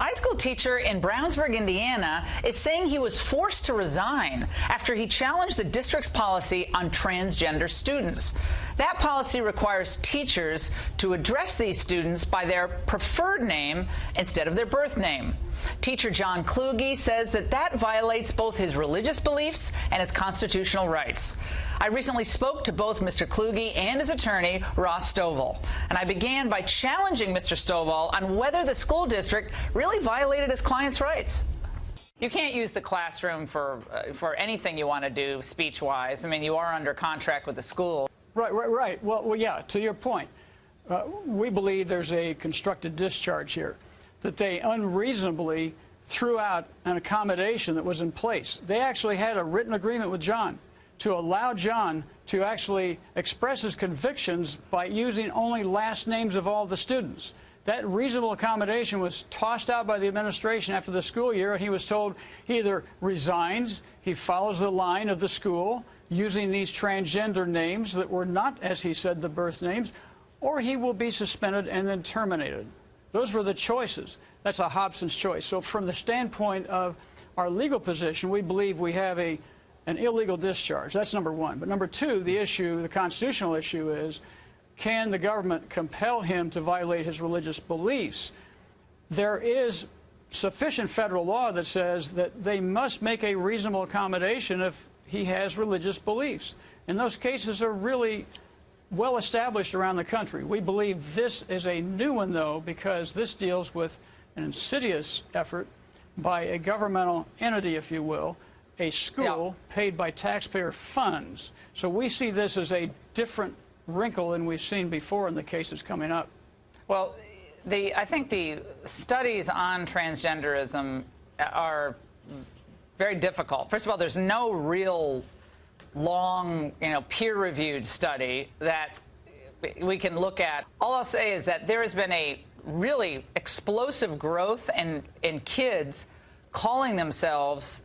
high school teacher in Brownsburg, Indiana, is saying he was forced to resign after he challenged the district's policy on transgender students. That policy requires teachers to address these students by their preferred name instead of their birth name. Teacher John Kluge says that violates both his religious beliefs and his constitutional rights. I recently spoke to both Mr. Kluge and his attorney, Roscoe Stovall, and I began by challenging Mr. Stovall on whether the school district really violated his client's rights. You can't use the classroom for anything you want to do speech-wise. I mean, you are under contract with the school. Right. Well, yeah, to your point, we believe there's a constructed discharge here, that they unreasonably threw out an accommodation that was in place. They actually had a written agreement with John to allow John to actually express his convictions by using only last names of all the students. That reasonable accommodation was tossed out by the administration after the school year, and he was told he either resigns, he follows the line of the school, using these transgender names that were not, as he said, the birth names, or he will be suspended and then terminated. Those were the choices. That's a Hobson's choice. So from the standpoint of our legal position, we believe we have an illegal discharge. That's number one. But number two, the constitutional issue is, can the government compel him to violate his religious beliefs? There is sufficient federal law that says that they must make a reasonable accommodation if he has religious beliefs. And those cases are really well established around the country. We believe this is a new one, though, because this deals with an insidious effort by a governmental entity, if you will, a school paid by taxpayer funds. So we see this as a different wrinkle than we've seen before in the cases coming up. Well, I think the studies on transgenderism are very difficult. First of all, there's no real long, peer-reviewed study that we can look at. All I'll say is that there has been a really explosive growth in kids calling themselves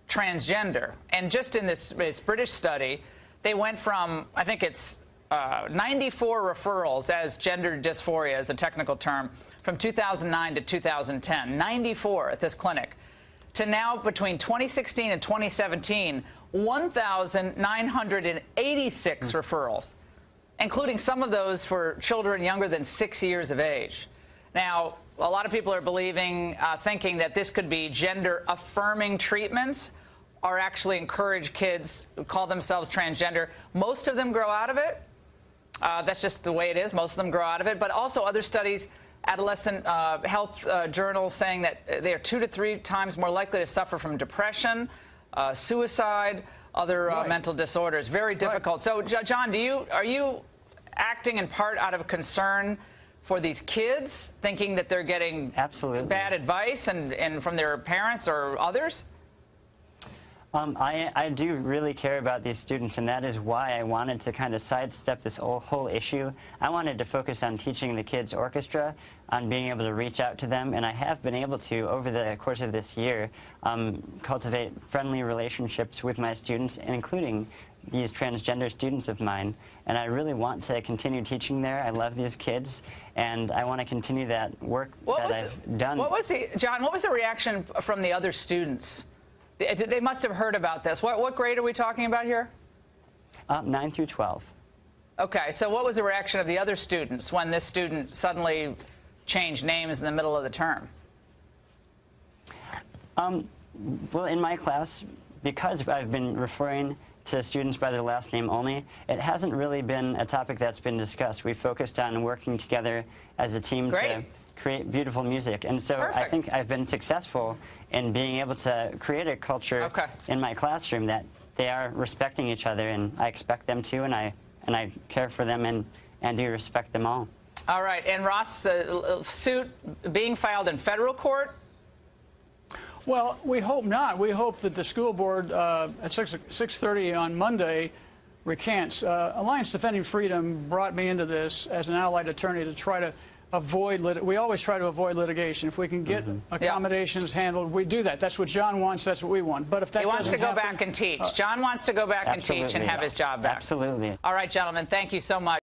transgender. And just in this British study, they went from, I think it's 94 referrals as gender dysphoria is a technical term, from 2009 to 2010, 94 at this clinic, to now between 2016 and 2017, 1,986 referrals, including some of those for children younger than 6 years of age. Now, a lot of people are thinking that this could be gender-affirming treatments or actually encourage kids who call themselves transgender. Most of them grow out of it. That's just the way it is. Most of them grow out of it. But also other studies, adolescent health journals saying that they are 2 to 3 times more likely to suffer from depression, suicide, other mental disorders. Very difficult. So, John, are you acting in part out of concern for these kids, thinking that they're getting bad advice and from their parents or others? I do really care about these students, and that is why I wanted to kind of sidestep this whole issue. I wanted to focus on teaching the kids orchestra, on being able to reach out to them, and I have been able to, over the course of this year, cultivate friendly relationships with my students, including these transgender students of mine. And I really want to continue teaching there. I love these kids, and I want to continue that work I've done. John, what was the reaction from the other students? They must have heard about this. What grade are we talking about here? 9 through 12. Okay, so what was the reaction of the other students when this student suddenly changed names in the middle of the term? Well, in my class, because I've been referring to students by their last name only, it hasn't really been a topic that's been discussed. We focused on working together as a team to create beautiful music. And so I think I've been successful in being able to create a culture in my classroom that they are respecting each other, and I expect them to, and I care for them and do respect them all. All right. And Ross, the suit being filed in federal court? Well, we hope not. We hope that the school board at 6:30 on Monday recants. Alliance Defending Freedom brought me into this as an allied attorney to try to avoid we always try to avoid litigation. If we can get accommodations handled, we do that. That's what John wants. That's what we want. But if that doesn't happen, he wants to go back and teach. John wants to go back and teach and have his job back. Absolutely. All right, gentlemen, thank you so much.